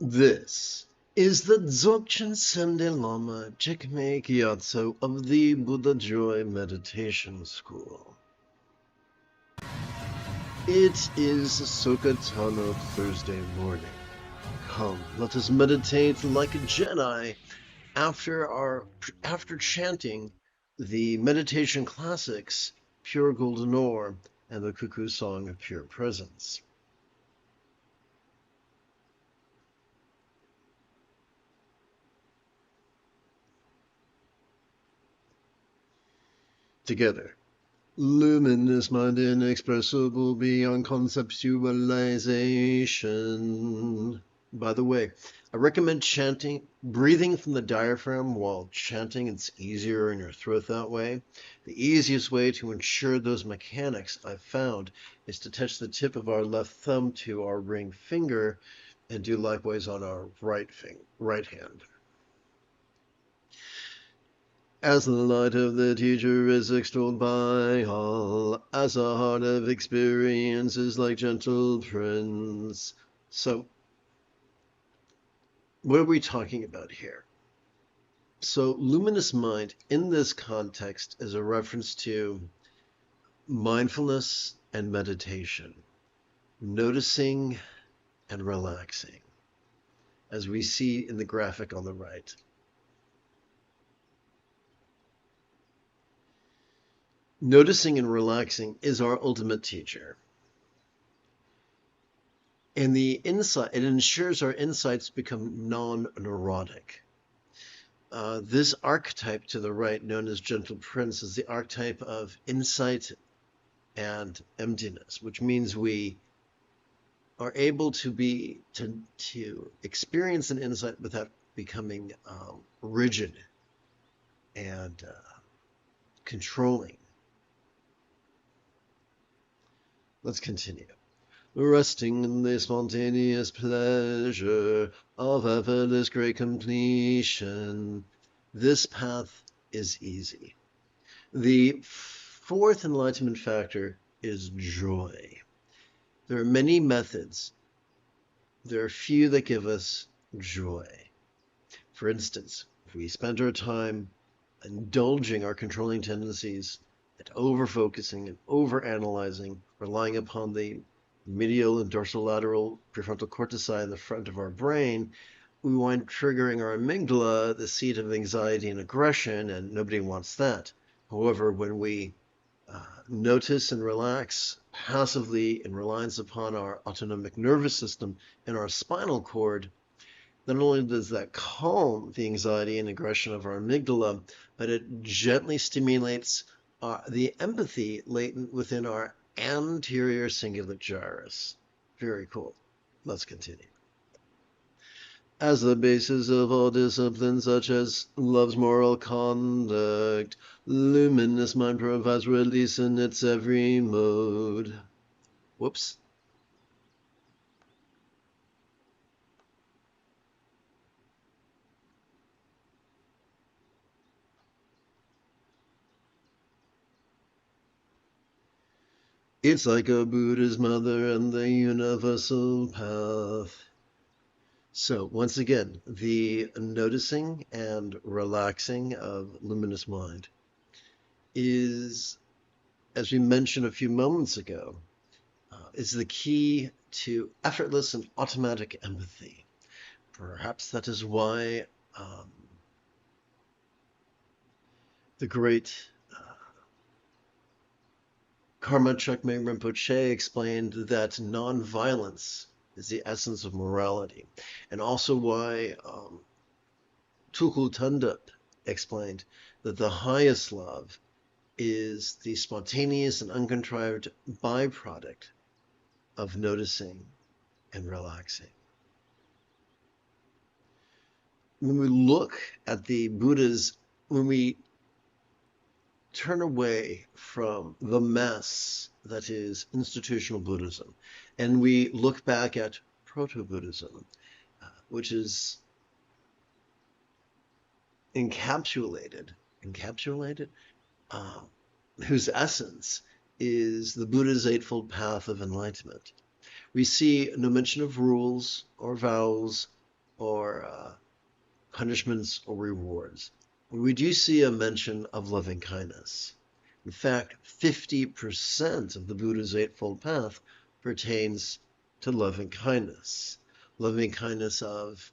This is the Dzogchen Sende Lama Jigme Gyatso of the Buddha Joy Meditation School. It is Soka Tano Thursday morning. Come, let us meditate like a Jedi after chanting the meditation classics, Pure Golden Ore, and the Cuckoo Song of Pure Presence. Together. Luminous mind inexpressible beyond conceptualization. By the way, I recommend breathing from the diaphragm while chanting. It's easier in your throat that way. The easiest way to ensure those mechanics I've found is to touch the tip of our left thumb to our ring finger and do likewise on our right hand. As the light of the teacher is extolled by all, as a heart of experience is like gentle prince. So, what are we talking about here? So, luminous mind in this context is a reference to mindfulness and meditation, noticing and relaxing, as we see in the graphic on the right. Noticing and relaxing is our ultimate teacher. And it ensures our insights become non-neurotic. This archetype to the right, known as Gentle Prince, is the archetype of insight and emptiness, which means we are able to experience an insight without becoming rigid and controlling. Let's continue. Resting in the spontaneous pleasure of effortless great completion. This path is easy. The fourth enlightenment factor is joy. There are many methods. There are few that give us joy. For instance, if we spend our time indulging our controlling tendencies and over-focusing and over-analyzing, relying upon the medial and dorsolateral prefrontal cortici in the front of our brain, we wind up triggering our amygdala, the seat of anxiety and aggression, and nobody wants that. However, when we notice and relax passively in reliance upon our autonomic nervous system and our spinal cord, not only does that calm the anxiety and aggression of our amygdala, but it gently stimulates the empathy latent within our anterior cingulate gyrus. Very cool. Let's continue. As the basis of all disciplines such as love's moral conduct, luminous mind provides release in its every mode. Whoops. It's like a Buddha's mother and the universal path. So once again, the noticing and relaxing of luminous mind is, as we mentioned a few moments ago, is the key to effortless and automatic empathy. Perhaps that is why the great Karma Chakme Rinpoche explained that nonviolence is the essence of morality, and also why Tulku Thondup explained that the highest love is the spontaneous and uncontrived byproduct of noticing and relaxing. When we look at the Buddhas, when we turn away from the mess that is institutional Buddhism, and we look back at proto-Buddhism, which is encapsulated, whose essence is the Buddha's Eightfold Path of Enlightenment. We see no mention of rules or vows or punishments or rewards, we do see a mention of loving kindness. In fact, 50% of the Buddha's Eightfold Path pertains to loving kindness of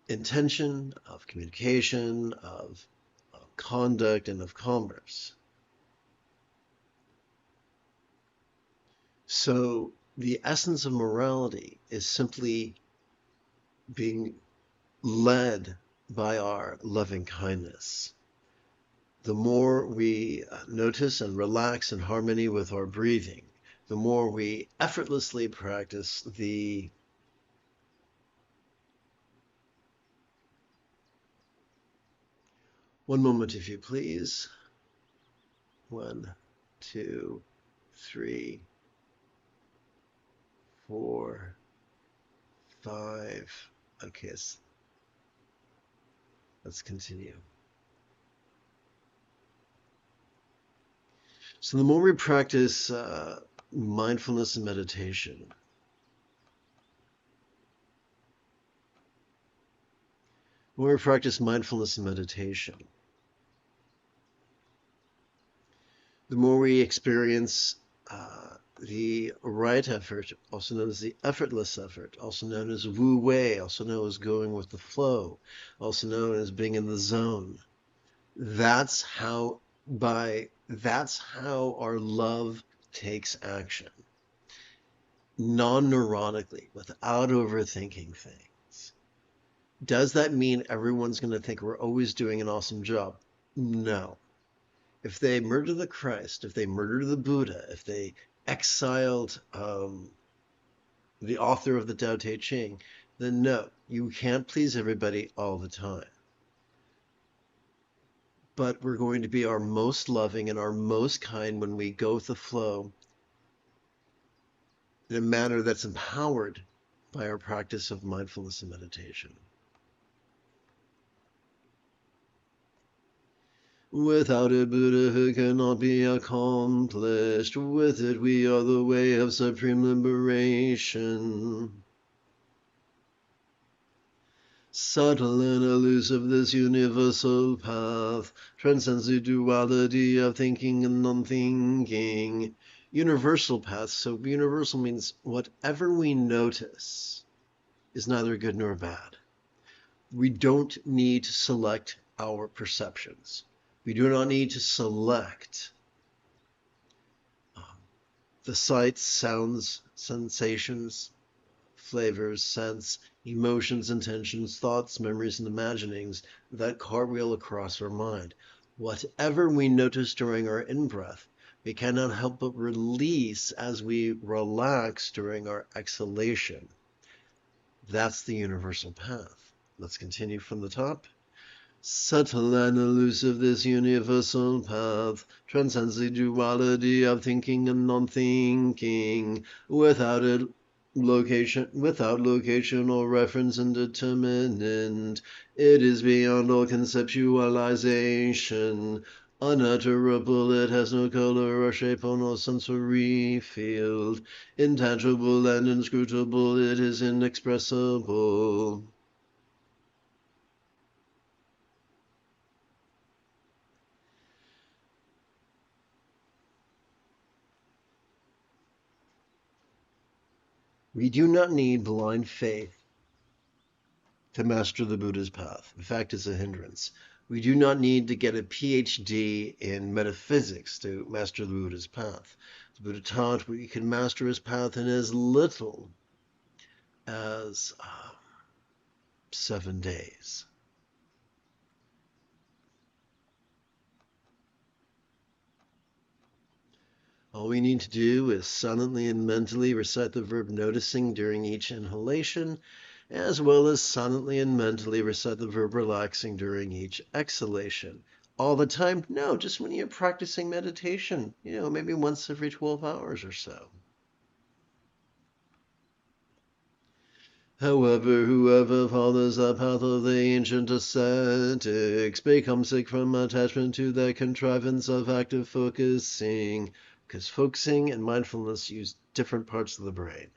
intention, of communication, of conduct, and of commerce. So the essence of morality is simply being led by our loving kindness. The more we notice and relax in harmony with our breathing, the more we effortlessly practice the one moment, if you please. 1, 2, 3, 4, 5. Okay, let's continue. So the more we practice mindfulness and meditation, the more we practice mindfulness and meditation, the more we experience the right effort, also known as the effortless effort, also known as Wu Wei, also known as going with the flow, also known as being in the zone. That's how our love takes action, non-neurotically, without overthinking things. Does that mean everyone's going to think we're always doing an awesome job? No. If they murder the Christ, if they murder the Buddha, if they exiled the author of the Tao Te Ching, then no, you can't please everybody all the time. But we're going to be our most loving and our most kind when we go with the flow in a manner that's empowered by our practice of mindfulness and meditation. Without it, Buddhahood cannot be accomplished. With it, we are the way of supreme liberation. Subtle and elusive, this universal path transcends the duality of thinking and non-thinking. Universal path, so universal means whatever we notice is neither good nor bad. We don't need to select our perceptions. We do not need to select the sights, sounds, sensations, flavors, scents, emotions, intentions, thoughts, memories, and imaginings that cartwheel across our mind. Whatever we notice during our in-breath, we cannot help but release as we relax during our exhalation. That's the universal path. Let's continue from the top. Subtle and elusive, this universal path transcends the duality of thinking and non-thinking. Without location or reference and determinant, it is beyond all conceptualization. Unutterable, it has no color or shape or no sensory field. Intangible and inscrutable, it is inexpressible. We do not need blind faith to master the Buddha's path. In fact, it's a hindrance. We do not need to get a PhD in metaphysics to master the Buddha's path. The Buddha taught we can master his path in as little as 7 days. All we need to do is silently and mentally recite the verb noticing during each inhalation, as well as silently and mentally recite the verb relaxing during each exhalation. All the time? No, just when you're practicing meditation, maybe once every 12 hours or so. However, whoever follows the path of the ancient ascetics becomes sick from attachment to their contrivance of active focusing, because focusing and mindfulness use different parts of the brain.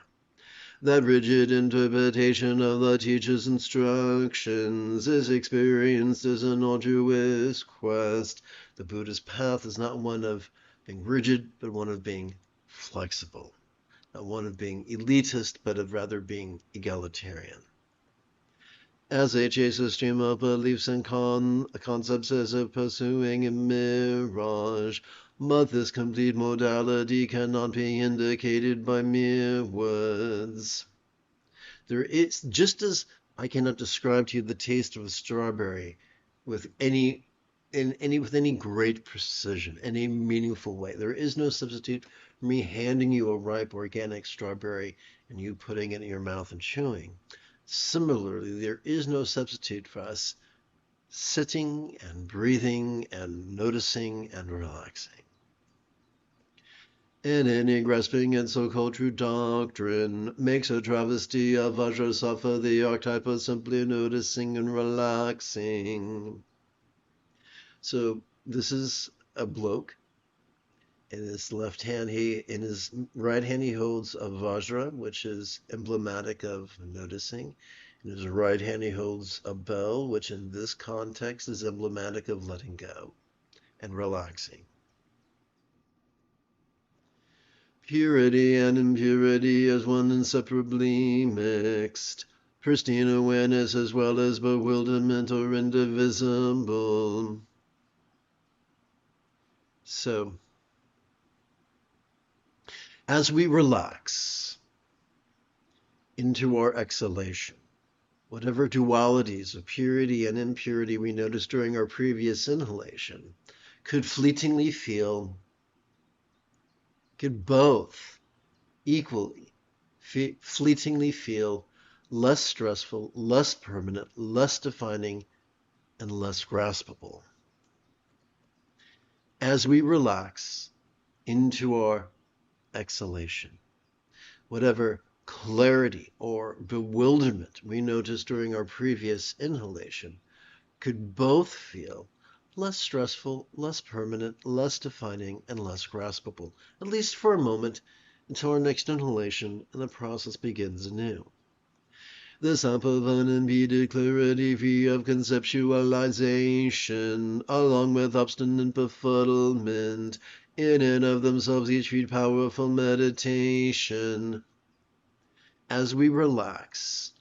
That rigid interpretation of the teacher's instructions is experienced as an altruist quest. The Buddhist path is not one of being rigid, but one of being flexible. Not one of being elitist, but of rather being egalitarian. As a chaser stream of beliefs and concepts as if pursuing a mirage, but this complete modality cannot be indicated by mere words. There is, just as I cannot describe to you the taste of a strawberry with any great precision, any meaningful way. There is no substitute for me handing you a ripe organic strawberry and you putting it in your mouth and chewing. Similarly, there is no substitute for us sitting and breathing and noticing and relaxing. And any grasping at so-called true doctrine makes a travesty of Vajrasattva, the archetype of simply noticing and relaxing. So this is a bloke. In his left hand, in his right hand, he holds a Vajra, which is emblematic of noticing. In his right hand, he holds a bell, which in this context is emblematic of letting go and relaxing. Purity and impurity as one inseparably mixed. Pristine awareness as well as bewilderment are indivisible. So, as we relax into our exhalation, whatever dualities of purity and impurity we noticed during our previous inhalation could both equally, fleetingly feel less stressful, less permanent, less defining, and less graspable. As we relax into our exhalation, whatever clarity or bewilderment we noticed during our previous inhalation could both feel less stressful, less permanent, less defining, and less graspable, at least for a moment, until our next inhalation and the process begins anew. This up of unimpeded clarity free of conceptualization, along with obstinate befuddlement, in and of themselves each feed powerful meditation. As we relax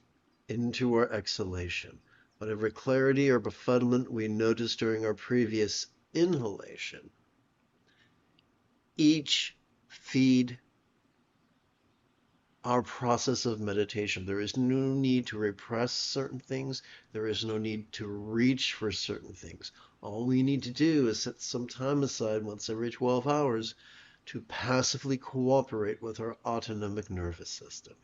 into our exhalation, whatever clarity or befuddlement we noticed during our previous inhalation, each feed our process of meditation. There is no need to repress certain things. There is no need to reach for certain things. All we need to do is set some time aside once every 12 hours to passively cooperate with our autonomic nervous system.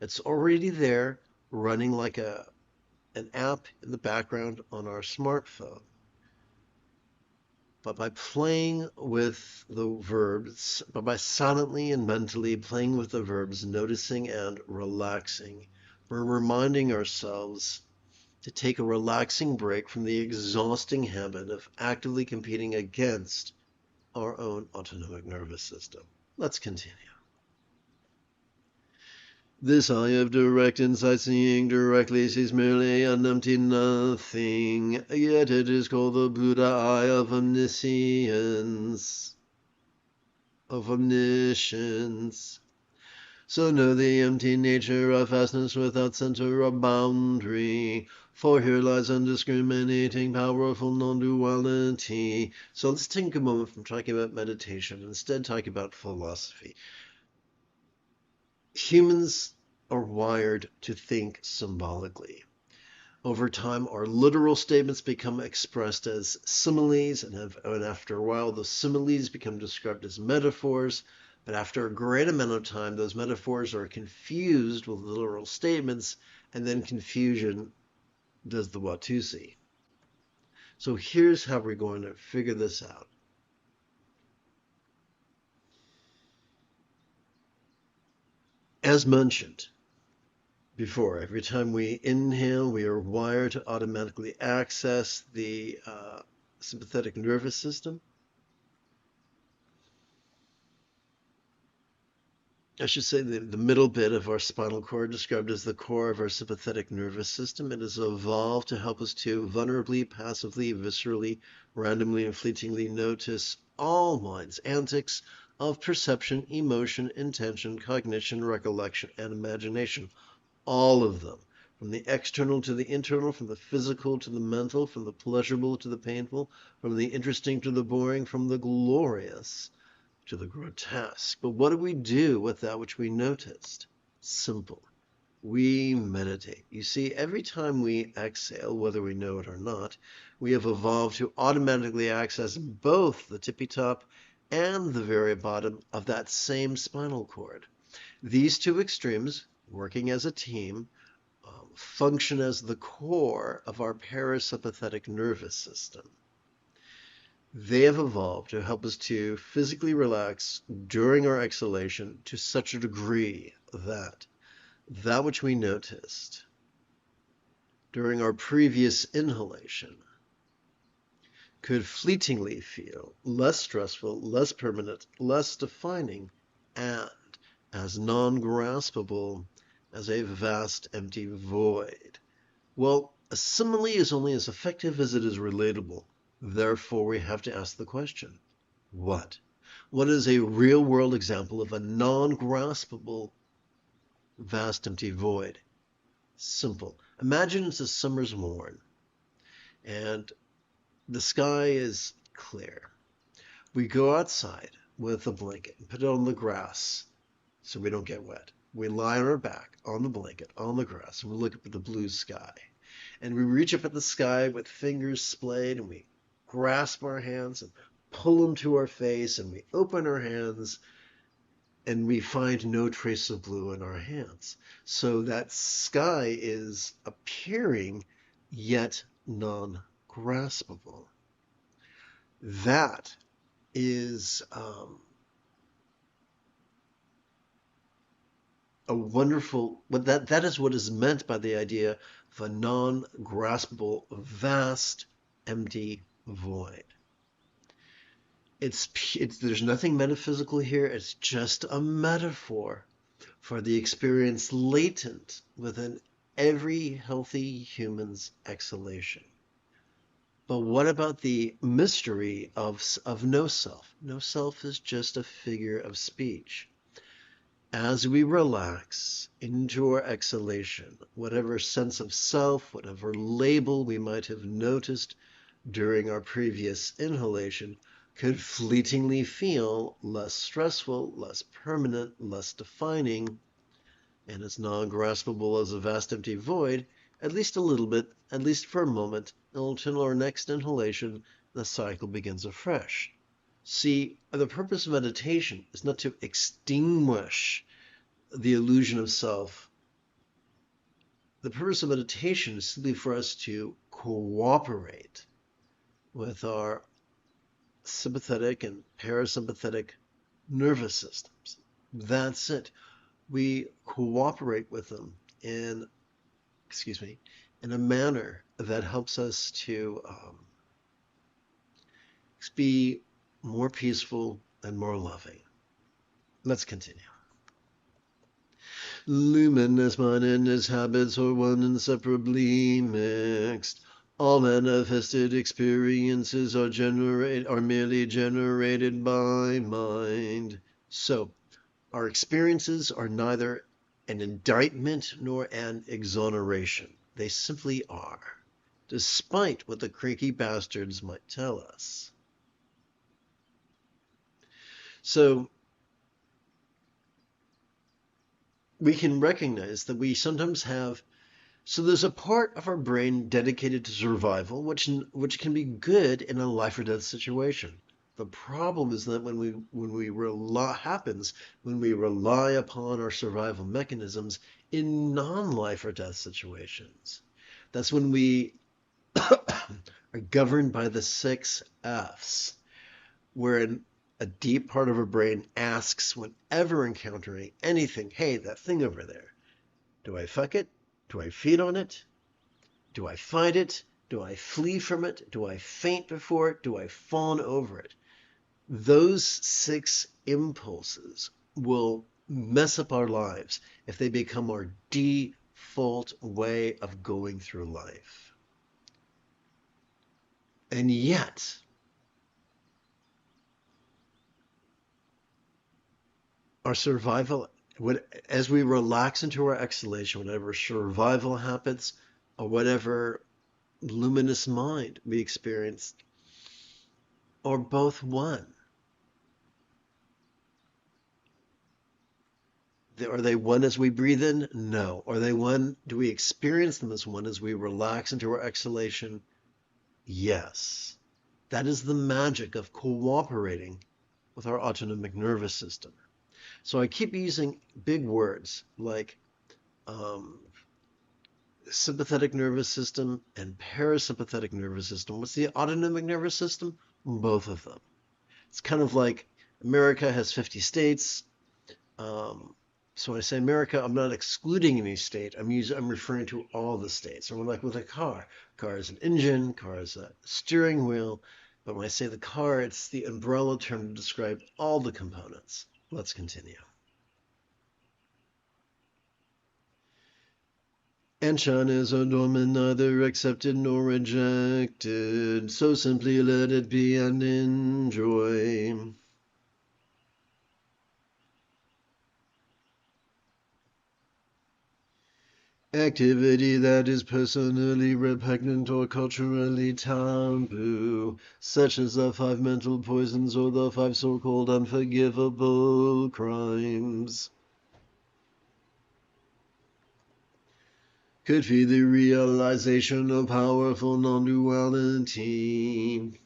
It's already there, running like an app in the background on our smartphone. But by playing with the verbs, but by silently and mentally playing with the verbs, noticing and relaxing, we're reminding ourselves to take a relaxing break from the exhausting habit of actively competing against our own autonomic nervous system. Let's continue. This eye of direct insight, seeing directly, sees merely an empty nothing, yet it is called the Buddha eye of omniscience, of omniscience. So know the empty nature of vastness without center or boundary, for here lies undiscriminating, powerful non-duality. So let's take a moment from talking about meditation and instead talk about philosophy. Humans are wired to think symbolically. Over time, our literal statements become expressed as similes, and after a while, those similes become described as metaphors. But after a great amount of time, those metaphors are confused with literal statements, and then confusion does the Watusi. So here's how we're going to figure this out. As mentioned before, every time we inhale, we are wired to automatically access the sympathetic nervous system. I should say the middle bit of our spinal cord, described as the core of our sympathetic nervous system. It has evolved to help us to vulnerably, passively, viscerally, randomly, and fleetingly notice all mind's antics of perception, emotion, intention, cognition, recollection, and imagination. All of them. From the external to the internal, from the physical to the mental, from the pleasurable to the painful, from the interesting to the boring, from the glorious to the grotesque. But what do we do with that which we noticed? Simple. We meditate. You see, every time we exhale, whether we know it or not, we have evolved to automatically access both the tippy top and the very bottom of that same spinal cord. These two extremes, working as a team, function as the core of our parasympathetic nervous system. They have evolved to help us to physically relax during our exhalation to such a degree that that which we noticed during our previous inhalation could fleetingly feel less stressful, less permanent, less defining, and as non-graspable as a vast empty void. Well, a simile is only as effective as it is relatable. Therefore, we have to ask the question, what? What is a real-world example of a non-graspable, vast empty void? Simple. Imagine it's a summer's morn, and the sky is clear. We go outside with a blanket and put it on the grass so we don't get wet. We lie on our back, on the blanket, on the grass, and we look up at the blue sky. And we reach up at the sky with fingers splayed, and we grasp our hands and pull them to our face, and we open our hands, and we find no trace of blue in our hands. So that sky is appearing, yet non-graspable. That is a wonderful, that is what is meant by the idea of a non-graspable, vast, empty void. There's nothing metaphysical here. It's just a metaphor for the experience latent within every healthy human's exhalation. But what about the mystery of no self? No self is just a figure of speech. As we relax into our exhalation, whatever sense of self, whatever label we might have noticed during our previous inhalation could fleetingly feel less stressful, less permanent, less defining, and as non-graspable as a vast empty void, at least a little bit, at least for a moment, until our next inhalation, the cycle begins afresh. See, the purpose of meditation is not to extinguish the illusion of self. The purpose of meditation is simply for us to cooperate with our sympathetic and parasympathetic nervous systems. That's it. We cooperate with them in a manner that helps us to be more peaceful and more loving. Let's continue. Luminous mind and his habits are one inseparably mixed. All manifested experiences are merely generated by mind. So, our experiences are neither an indictment nor an exoneration. They simply are, despite what the cranky bastards might tell us. So, we can recognize that we sometimes have, so there's a part of our brain dedicated to survival, which can be good in a life or death situation. The problem is that when we rely upon our survival mechanisms in non-life or death situations. That's when we are governed by the 6 F's, wherein a deep part of our brain asks whenever encountering anything, hey, that thing over there, do I fuck it? Do I feed on it? Do I fight it? Do I flee from it? Do I faint before it? Do I fawn over it? Those 6 impulses will mess up our lives if they become our default way of going through life. And yet, our survival, as we relax into our exhalation, whatever survival happens, or whatever luminous mind we experience, are both one. Are they one as we breathe in? No. Are they one? Do we experience them as one as we relax into our exhalation? Yes. That is the magic of cooperating with our autonomic nervous system. So I keep using big words like sympathetic nervous system and parasympathetic nervous system. What's the autonomic nervous system? Both of them. It's kind of like America has 50 states. So when I say America, I'm not excluding any state. I'm referring to all the states. Or like with a car. Car is an engine, car is a steering wheel. But when I say the car, it's the umbrella term to describe all the components. Let's continue. And Chan is a dormant, neither accepted nor rejected. So simply let it be and enjoy. Activity that is personally repugnant or culturally taboo, such as the 5 mental poisons or the 5 so-called unforgivable crimes, could feed the realization of powerful non-duality.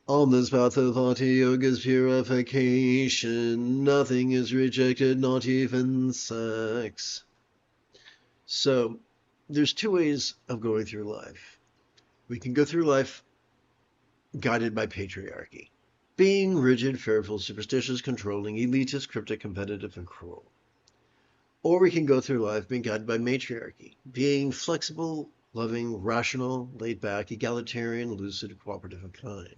On this path of Hatha Yoga's purification, nothing is rejected, not even sex. So, there's 2 ways of going through life. We can go through life guided by patriarchy, being rigid, fearful, superstitious, controlling, elitist, cryptic, competitive, and cruel. Or we can go through life being guided by matriarchy, being flexible, loving, rational, laid back, egalitarian, lucid, cooperative, and kind.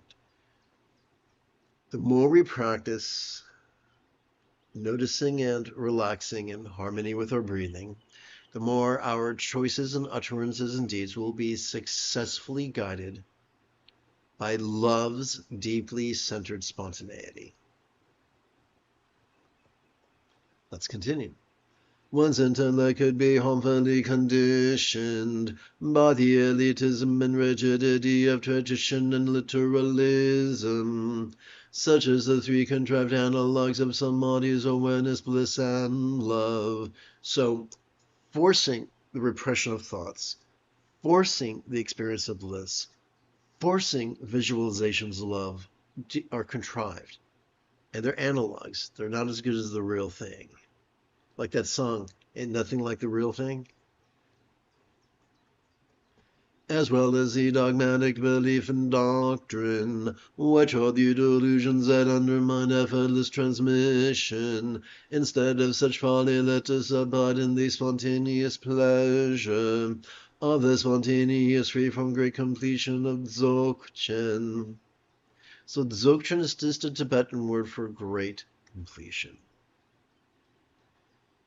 The more we practice noticing and relaxing in harmony with our breathing, the more our choices and utterances and deeds will be successfully guided by love's deeply centered spontaneity. Let's continue. One's intellect could be harmfully conditioned by the elitism and rigidity of tradition and literalism, such as the 3 contrived analogues of samadhi's awareness, bliss, and love. So, forcing the repression of thoughts, forcing the experience of bliss, forcing visualizations of love are contrived. And they're analogs. They're not as good as the real thing. Like that song, Ain't Nothing Like the Real Thing. As well as the dogmatic belief and doctrine, which are the delusions that undermine effortless transmission. Instead of such folly, let us abide in the spontaneous pleasure of the spontaneous free from great completion of Dzogchen. So Dzogchen is just a Tibetan word for great completion.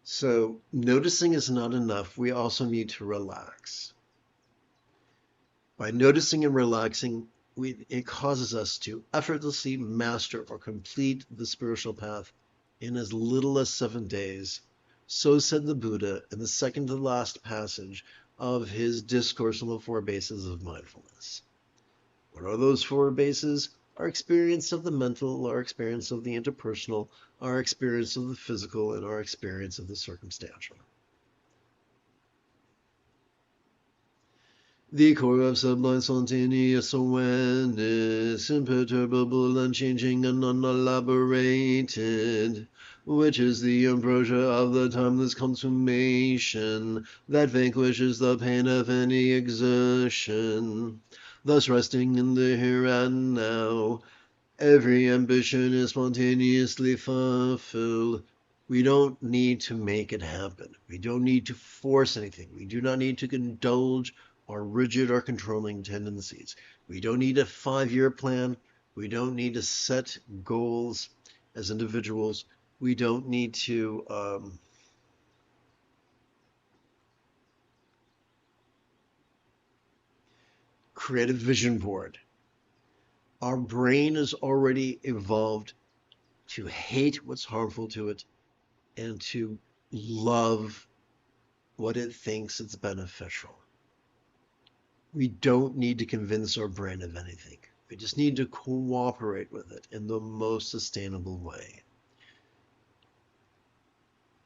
So noticing is not enough. We also need to relax. By noticing and relaxing, it causes us to effortlessly master or complete the spiritual path in as little as 7 days. So said the Buddha in the second to last passage of his discourse on the 4 bases of mindfulness. What are those 4 bases? Our experience of the mental, our experience of the interpersonal, our experience of the physical, and our experience of the circumstantial. The core of sublime spontaneous awareness, imperturbable, unchanging, and unelaborated, which is the ambrosia of the timeless consummation that vanquishes the pain of any exertion. Thus resting in the here and now, every ambition is spontaneously fulfilled. We don't need to make it happen. We don't need to force anything. We do not need to indulge our rigid or controlling tendencies. We don't need a 5-year plan. We don't need to set goals as individuals. We don't need to create a vision board. Our brain is already evolved to hate what's harmful to it and to love what it thinks is beneficial. We don't need to convince our brain of anything. We just need to cooperate with it in the most sustainable way.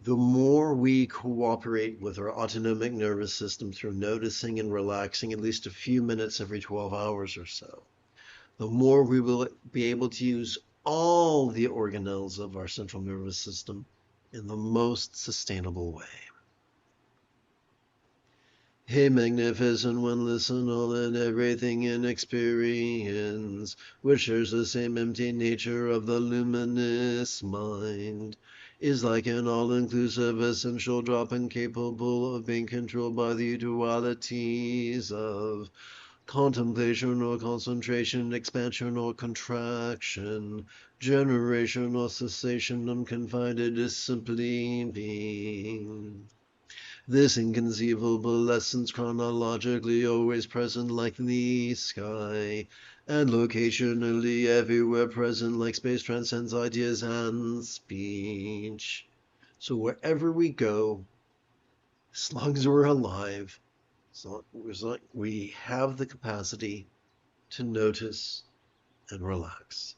The more we cooperate with our autonomic nervous system through noticing and relaxing at least a few minutes every 12 hours or so, the more we will be able to use all the organelles of our central nervous system in the most sustainable way. Hey, magnificent one, listen all and everything in experience, which shares the same empty nature of the luminous mind, is like an all-inclusive essential drop incapable of being controlled by the dualities of contemplation or concentration, expansion or contraction, generation or cessation, unconfined, it is simply being. This inconceivable essence chronologically always present like the sky, and locationally everywhere present like space transcends ideas and speech. So wherever we go, as long as we're alive, as long as we have the capacity to notice and relax.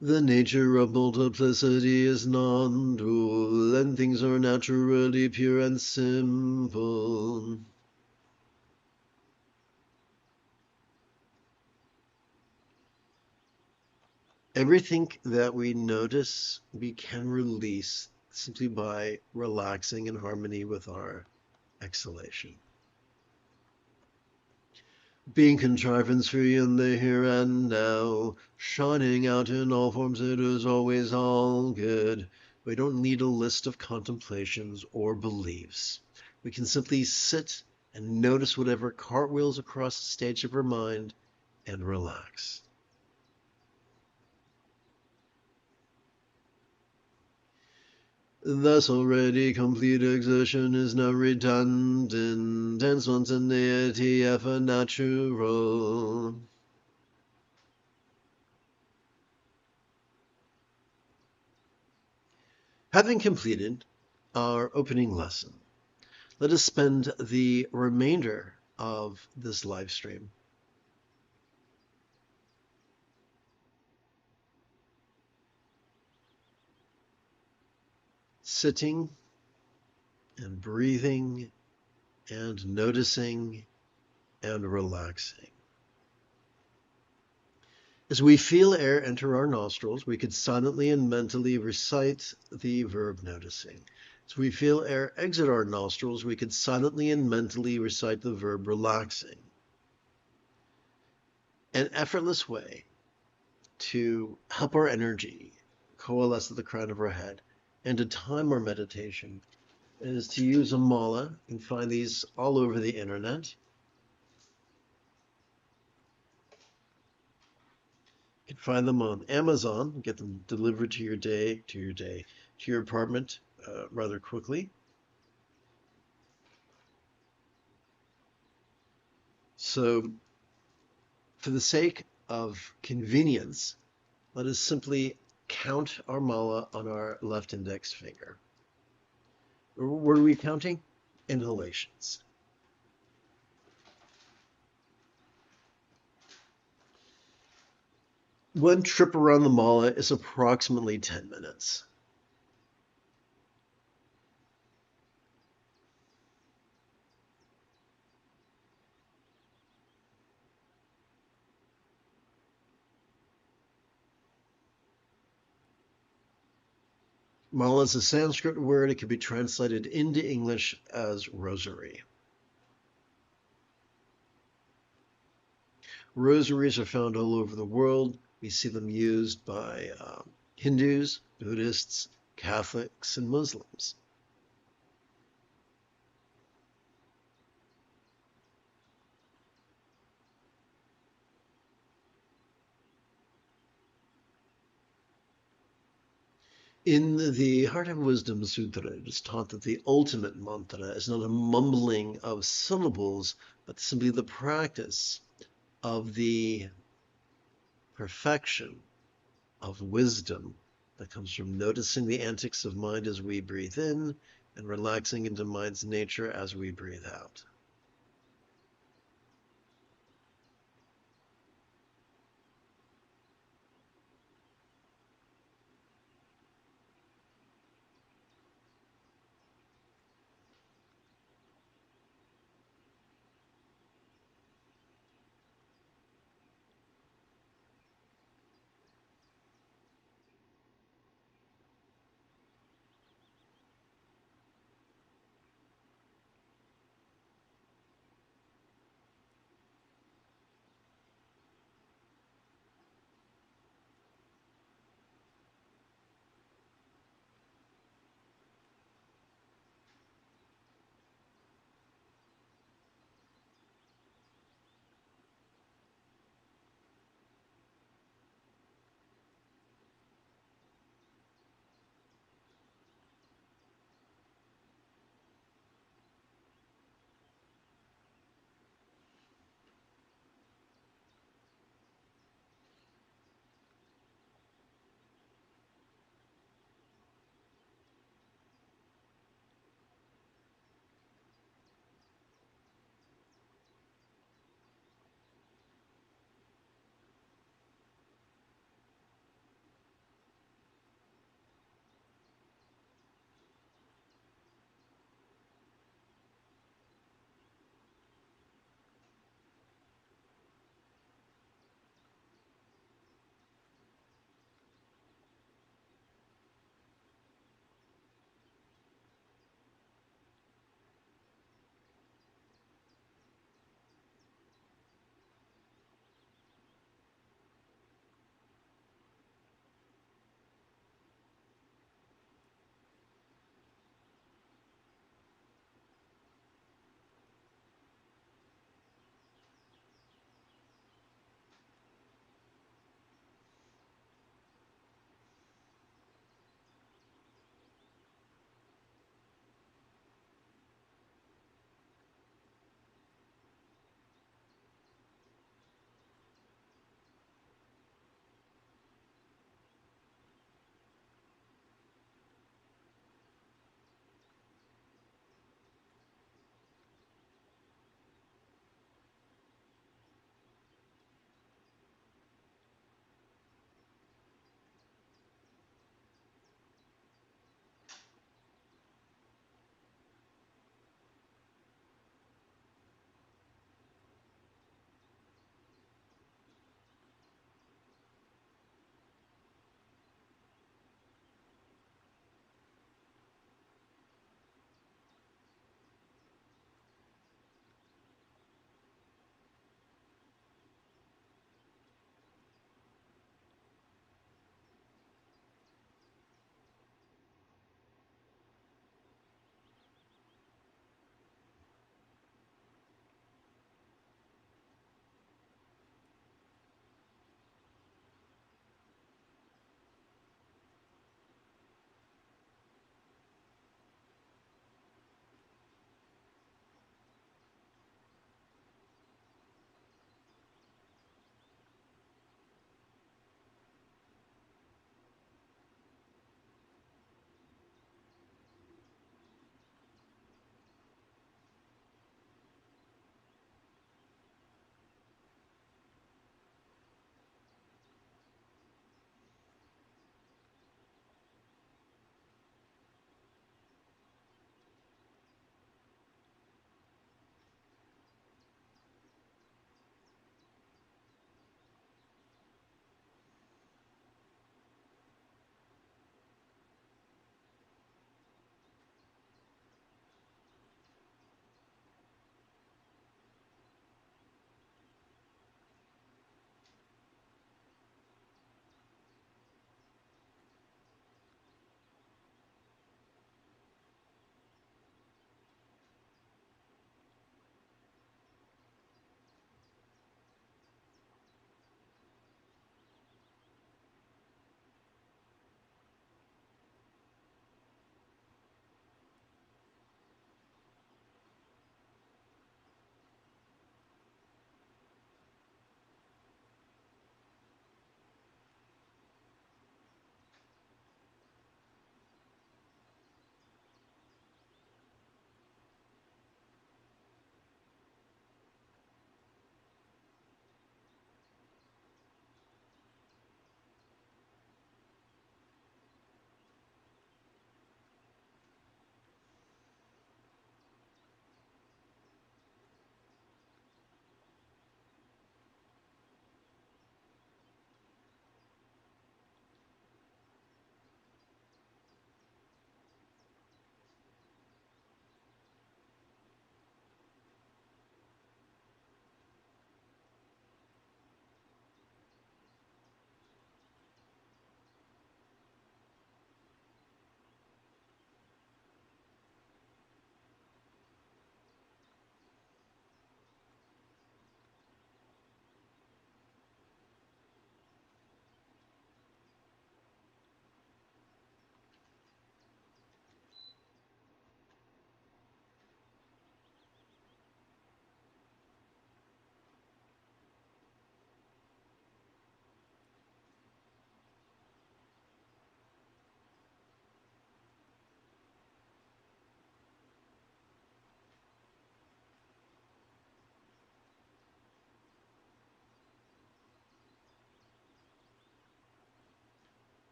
The nature of multiplicity is non-dual, and things are naturally pure and simple. Everything that we notice, we can release simply by relaxing in harmony with our exhalation. Being contrivance-free in the here and now, shining out in all forms, it is always all good. We don't need a list of contemplations or beliefs. We can simply sit and notice whatever cartwheels across the stage of our mind and relax. Thus already complete exertion is now redundant, and spontaneity ever natural. Having completed our opening lesson, let us spend the remainder of this live stream sitting and breathing and noticing and relaxing. As we feel air enter our nostrils, we could silently and mentally recite the verb noticing. As we feel air exit our nostrils, we could silently and mentally recite the verb relaxing. An effortless way to help our energy coalesce at the crown of our head and to time our meditation is to use a mala. You can find these all over the internet. You can find them on Amazon, get them delivered to your apartment rather quickly. So for the sake of convenience, let us simply count our mala on our left index finger. What are we counting? Inhalations. One trip around the mala is approximately 10 minutes. Mala is a Sanskrit word. It can be translated into English as rosary. Rosaries are found all over the world. We see them used by Hindus, Buddhists, Catholics and Muslims. In the Heart of Wisdom Sutra, it is taught that the ultimate mantra is not a mumbling of syllables, but simply the practice of the perfection of wisdom that comes from noticing the antics of mind as we breathe in and relaxing into mind's nature as we breathe out.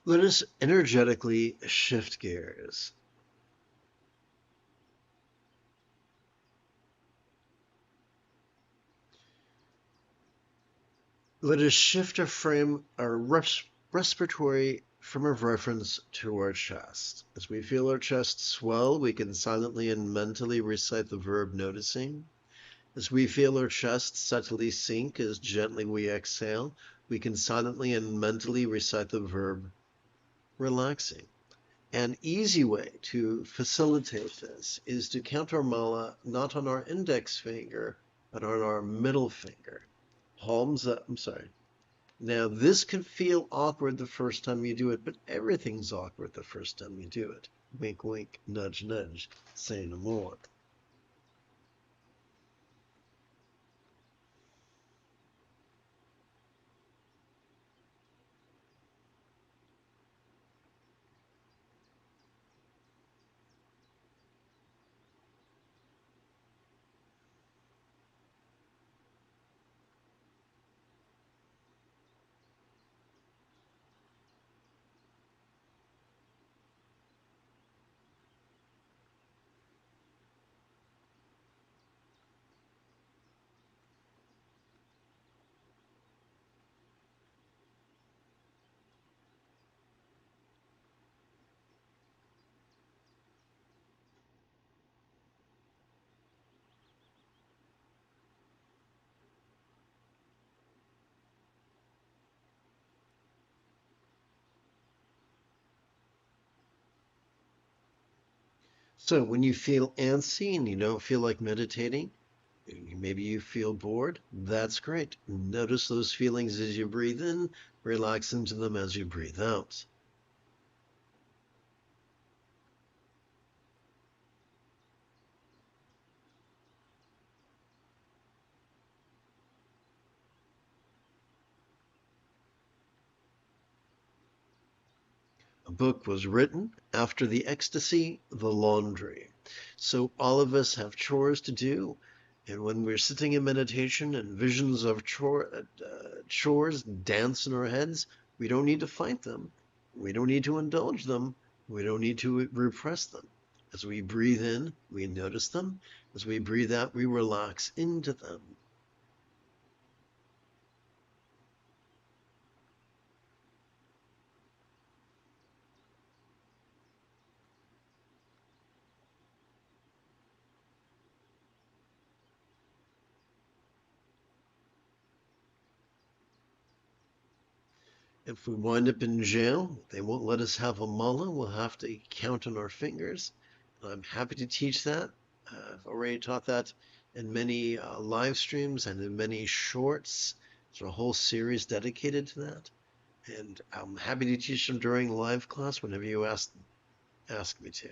Let us energetically shift gears. Let us shift our respiratory frame of reference to our chest. As we feel our chest swell, we can silently and mentally recite the verb noticing. As we feel our chest subtly sink, as gently we exhale, we can silently and mentally recite the verb relaxing. An easy way to facilitate this is to count our mala not on our index finger, but on our middle finger. Palms up, I'm sorry. Now, this can feel awkward the first time you do it, but everything's awkward the first time you do it. Wink, wink, nudge, nudge, say no more. So when you feel antsy and you don't feel like meditating, maybe you feel bored, that's great. Notice those feelings as you breathe in, relax into them as you breathe out. A book was written after the ecstasy, the laundry. So all of us have chores to do. And when we're sitting in meditation and visions of chores dance in our heads, we don't need to fight them. We don't need to indulge them. We don't need to repress them. As we breathe in, we notice them. As we breathe out, we relax into them. If we wind up in jail, they won't let us have a mullah. We'll have to count on our fingers. I'm happy to teach that. I've already taught that in many live streams and in many shorts. There's a whole series dedicated to that. And I'm happy to teach them during live class whenever you ask me to.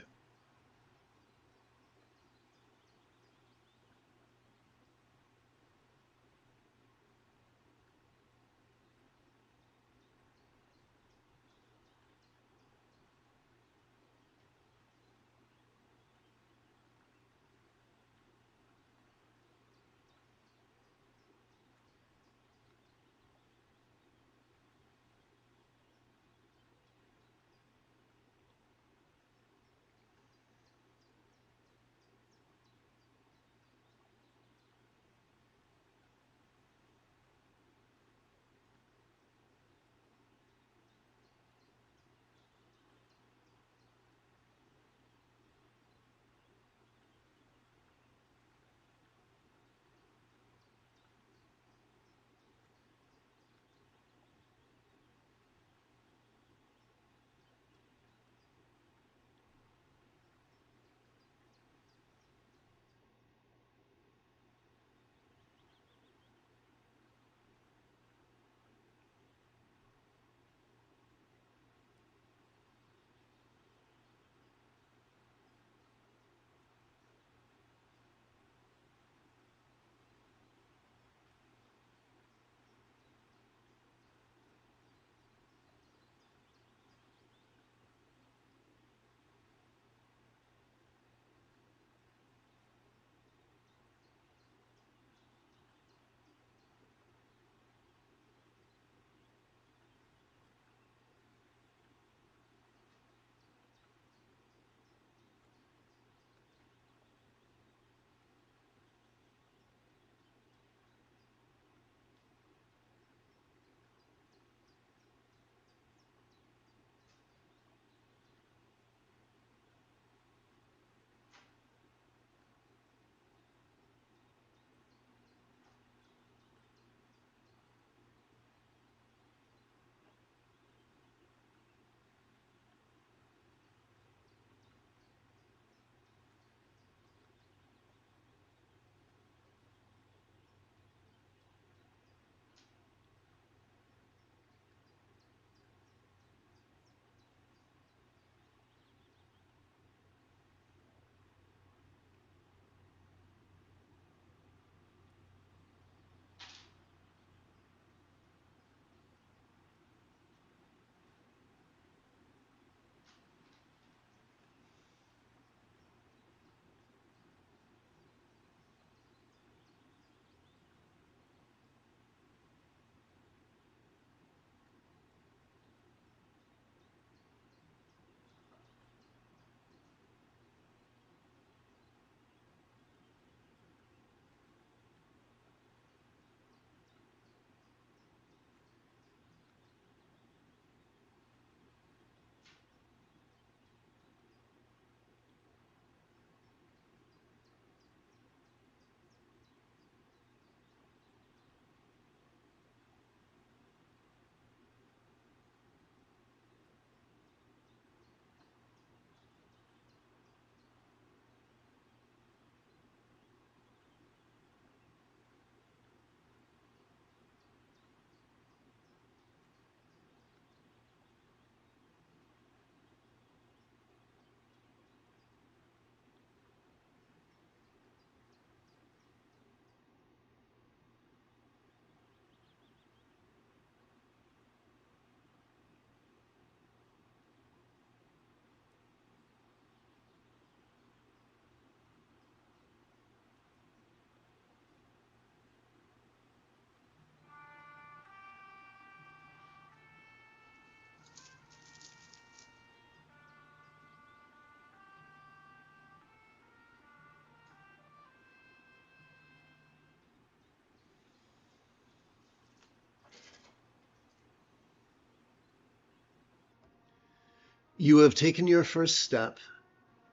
You have taken your first step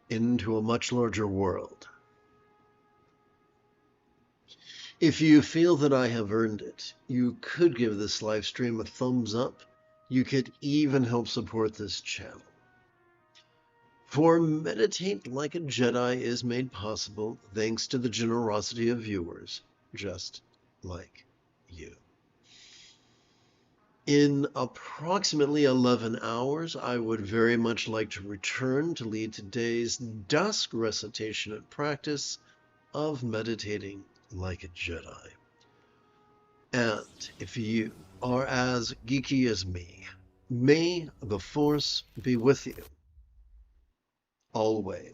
into a much larger world. If you feel that I have earned it, you could give this live stream a thumbs up. You could even help support this channel. For Meditate Like a Jedi is made possible thanks to the generosity of viewers, just like you. In approximately 11 hours, I would very much like to return to lead today's dusk recitation and practice of meditating like a Jedi. And if you are as geeky as me, may the Force be with you always.